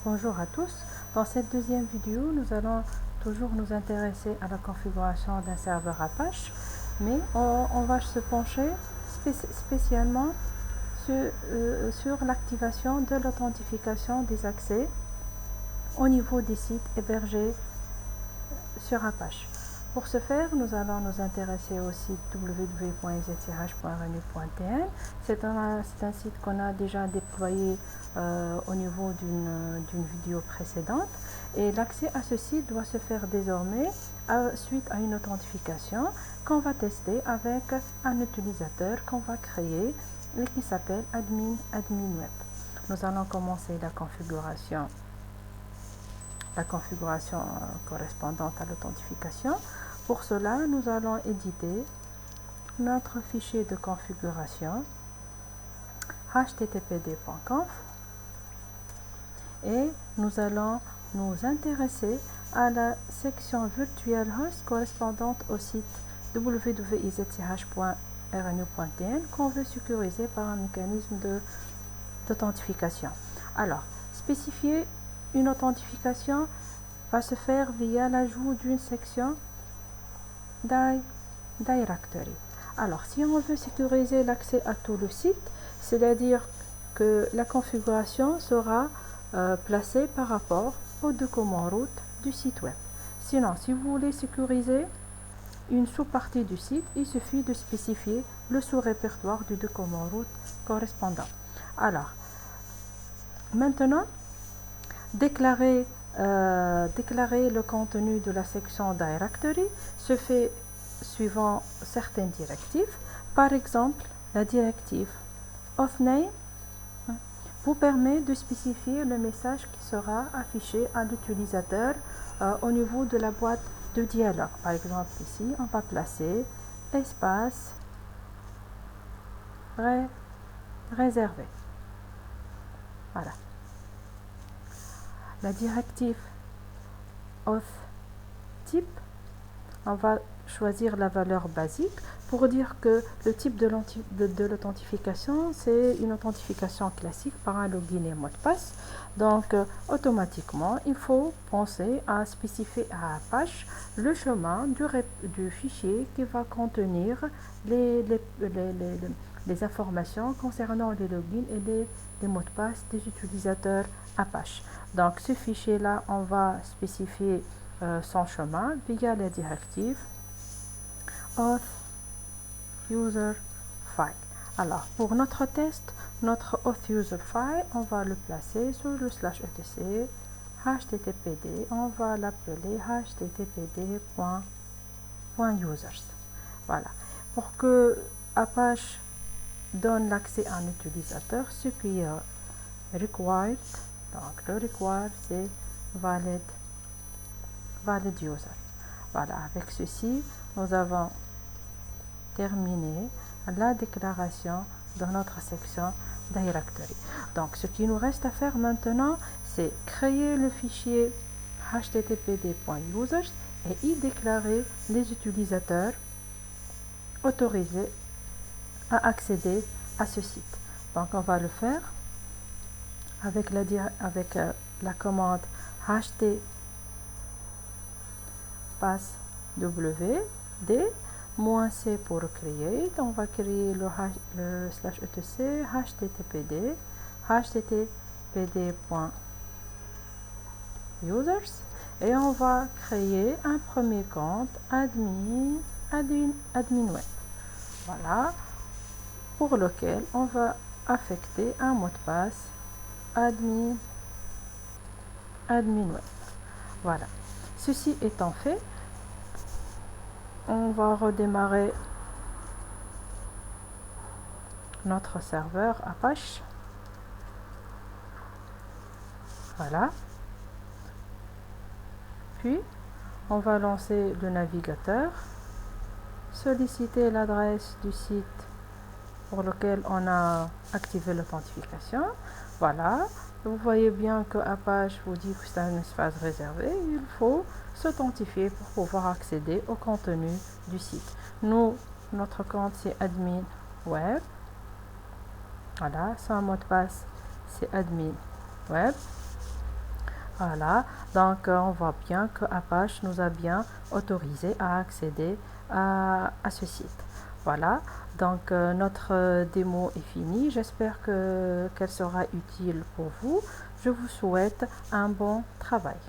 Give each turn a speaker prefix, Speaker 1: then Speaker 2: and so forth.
Speaker 1: Bonjour à tous. Dans cette deuxième vidéo, nous allons toujours nous intéresser à la configuration d'un serveur Apache, mais on va se pencher spécialement sur l'activation de l'authentification des accès au niveau des sites hébergés sur Apache. Pour ce faire, nous allons nous intéresser au site www.izch.renu.tn. C'est un site qu'on a déjà déployé au niveau d'une vidéo précédente. Et l'accès à ce site doit se faire désormais suite à une authentification qu'on va tester avec un utilisateur qu'on va créer et qui s'appelle admin web. Nous allons commencer la configuration correspondante à l'authentification. Pour cela, nous allons éditer notre fichier de configuration httpd.conf et nous allons nous intéresser à la section virtual host correspondante au site www.izch.rnu.tn qu'on veut sécuriser par un mécanisme d'authentification. Alors, spécifier une authentification va se faire via l'ajout d'une section directory. Alors, si on veut sécuriser l'accès à tout le site, c'est-à-dire que la configuration sera placée par rapport au document root du site web. Sinon, si vous voulez sécuriser une sous-partie du site, il suffit de spécifier le sous-répertoire du document root correspondant. Alors, maintenant, déclarer le contenu de la section directory se fait suivant certaines directives. Par exemple, la directive auth_name vous permet de spécifier le message qui sera affiché à l'utilisateur au niveau de la boîte de dialogue. Par exemple, ici, on va placer espace réservé. Voilà. La directive auth type, on va choisir la valeur basique pour dire que le type de l'authentification, c'est une authentification classique par un login et mot de passe. Donc, automatiquement, il faut penser à spécifier à Apache le chemin du fichier qui va contenir les informations concernant les logins et les mots de passe des utilisateurs Apache. Donc, ce fichier-là, on va spécifier son chemin via la directive auth user file. Alors, pour notre test, notre auth user file, on va le placer sur le /etc httpd, on va l'appeler httpd.users. Voilà. Pour que Apache donne l'accès à un utilisateur, ce qui est required, donc le required, c'est valid user. Voilà, avec ceci, nous avons terminé la déclaration de notre section directory. Donc, ce qui nous reste à faire maintenant, c'est créer le fichier httpd.users et y déclarer les utilisateurs autorisés à accéder à ce site. Donc, on va le faire avec la commande ht passe wd -c pour create. On va créer le /etc httpd httpd.users et on va créer un premier compte admin web. Voilà, pour lequel on va affecter un mot de passe admin web. Voilà. Ceci étant fait, on va redémarrer notre serveur Apache. Voilà. Puis, on va lancer le navigateur, solliciter l'adresse du site pour lequel on a activé l'authentification. Voilà. Vous voyez bien que Apache vous dit que c'est un espace réservé. Il faut s'authentifier pour pouvoir accéder au contenu du site. Notre compte, c'est admin web. Voilà, son mot de passe, c'est admin web. Voilà, donc on voit bien que Apache nous a bien autorisé à accéder à ce site. Voilà, donc notre démo est finie. J'espère qu'elle sera utile pour vous. Je vous souhaite un bon travail.